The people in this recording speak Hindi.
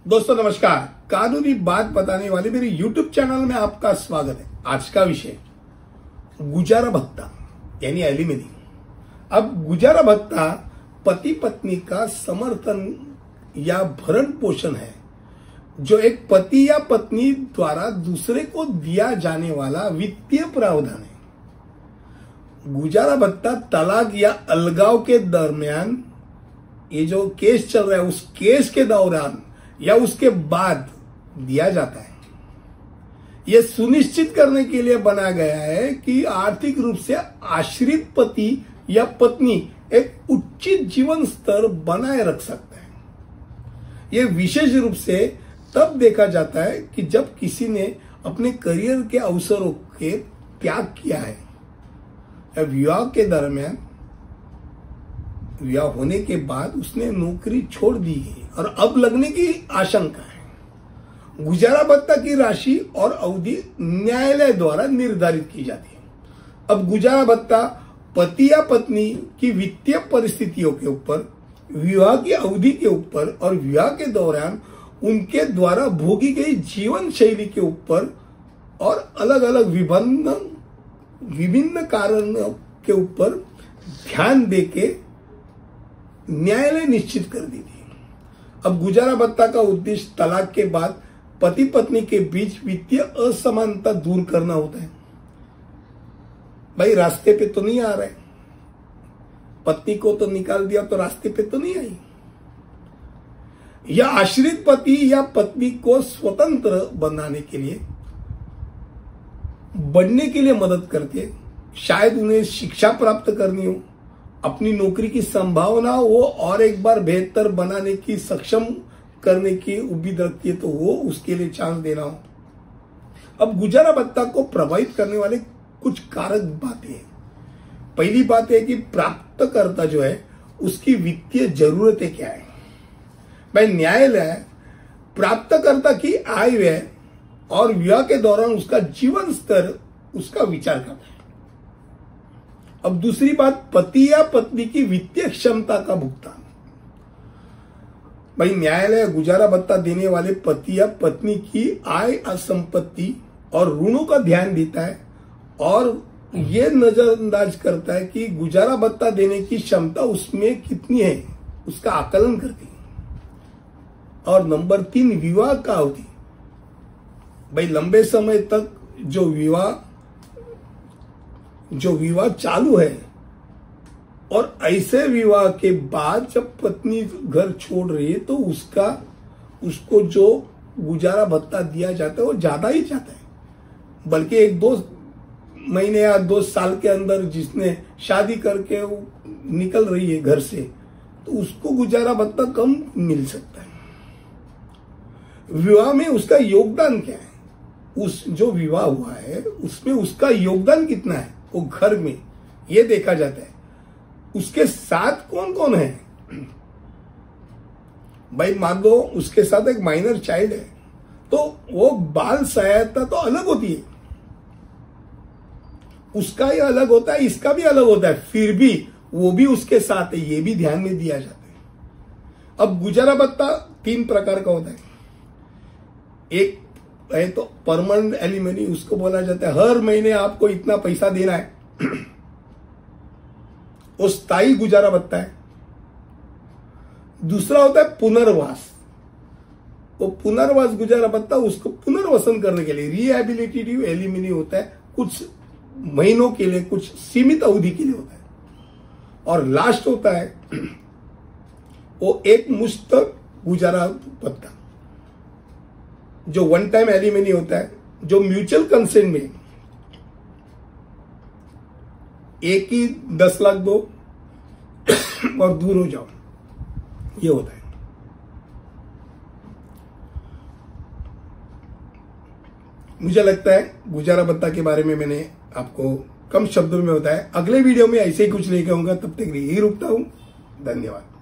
दोस्तों नमस्कार। कानूनी बात बताने वाले मेरे YouTube चैनल में आपका स्वागत है। आज का विषय गुजारा भत्ता यानी एलिमनी। अब गुजारा भत्ता पति पत्नी का समर्थन या भरण पोषण है जो एक पति या पत्नी द्वारा दूसरे को दिया जाने वाला वित्तीय प्रावधान है। गुजारा भत्ता तलाक या अलगाव के दरमियान, ये जो केस चल रहा है उस केस के दौरान या उसके बाद दिया जाता है। यह सुनिश्चित करने के लिए बनाया गया है कि आर्थिक रूप से आश्रित पति या पत्नी एक उचित जीवन स्तर बनाए रख सकता है। यह विशेष रूप से तब देखा जाता है कि जब किसी ने अपने करियर के अवसरों के त्याग किया है या विवाह के दरमियान, विवाह होने के बाद उसने नौकरी छोड़ दी है और अब लगने की आशंका है। गुजारा भत्ता की राशि और अवधि न्यायालय द्वारा निर्धारित की जाती है। अब गुजारा भत्ता पति या पत्नी की वित्तीय परिस्थितियों के ऊपर, विवाह की अवधि के ऊपर और विवाह के दौरान उनके द्वारा भोगी गई जीवन शैली के ऊपर और अलग अलग विभिन्न कारणों के ऊपर ध्यान देके न्यायालय निश्चित कर दी थी। अब गुजारा भत्ता का उद्देश्य तलाक के बाद पति पत्नी के बीच वित्तीय असमानता दूर करना होता है। भाई रास्ते पे तो नहीं आ रहे, पत्नी को तो निकाल दिया तो रास्ते पे तो नहीं आई। या आश्रित पति या पत्नी को स्वतंत्र बनने के लिए मदद करते। शायद उन्हें शिक्षा प्राप्त करनी हो, अपनी नौकरी की संभावना वो और एक बार बेहतर बनाने की, सक्षम करने की उम्मीद रखती है तो वो उसके लिए चांस देना हो। अब गुजारा भत्ता को प्रभावित करने वाले कुछ कारक बातें हैं। पहली बात है कि प्राप्तकर्ता जो है उसकी वित्तीय जरूरतें क्या है। भाई न्यायालय प्राप्तकर्ता की आय व्यय और विवाह के दौरान उसका जीवन स्तर उसका विचार करता है। अब दूसरी बात, पति या पत्नी की वित्तीय क्षमता का भुगतान। भाई न्यायालय गुजारा भत्ता देने वाले पति या पत्नी की आय, संपत्ति और ऋणों का ध्यान देता है और यह नजरअंदाज करता है कि गुजारा भत्ता देने की क्षमता उसमें कितनी है, उसका आकलन करती है। और नंबर 3, विवाह का अवधि। भाई लंबे समय तक जो विवाह चालू है और ऐसे विवाह के बाद जब पत्नी घर छोड़ रही है तो उसको जो गुजारा भत्ता दिया जाता है वो ज्यादा ही जाता है। बल्कि 1-2 महीने या 2 साल के अंदर जिसने शादी करके वो निकल रही है घर से तो उसको गुजारा भत्ता कम मिल सकता है। विवाह में उसका योगदान क्या है, उस जो विवाह हुआ है उसमें उसका योगदान कितना है वो घर में ये देखा जाता है। उसके साथ कौन कौन है। भाई मान लो उसके साथ एक माइनर चाइल्ड है तो वो बाल सहायता तो अलग होती है, उसका ही अलग होता है, इसका भी अलग होता है, फिर भी वो भी उसके साथ है, ये भी ध्यान में दिया जाता है। अब गुजारा भत्ता 3 प्रकार का होता है। एक है तो परमानेंट एलिमनी, उसको बोला जाता है हर महीने आपको इतना पैसा देना है, वो स्थायी गुजारा भत्ता है। दूसरा होता है पुनर्वास। वो पुनर्वास गुजारा भत्ता उसको पुनर्वसन करने के लिए रिहेबिलिटेटिव एलिमनी होता है, कुछ महीनों के लिए, कुछ सीमित अवधि के लिए होता है। और लास्ट होता है वो एक मुश्त गुजारा भत्ता जो 1 टाइम एलिमनी होता है, जो म्यूचुअल कंसेंट में एक ही 10 लाख दो और दूर हो जाओ, ये होता है। मुझे लगता है गुजारा भत्ता के बारे में मैंने आपको कम शब्दों में बताया। अगले वीडियो में ऐसे ही कुछ लेकर आऊंगा, तब तक यही रुकता हूं। धन्यवाद।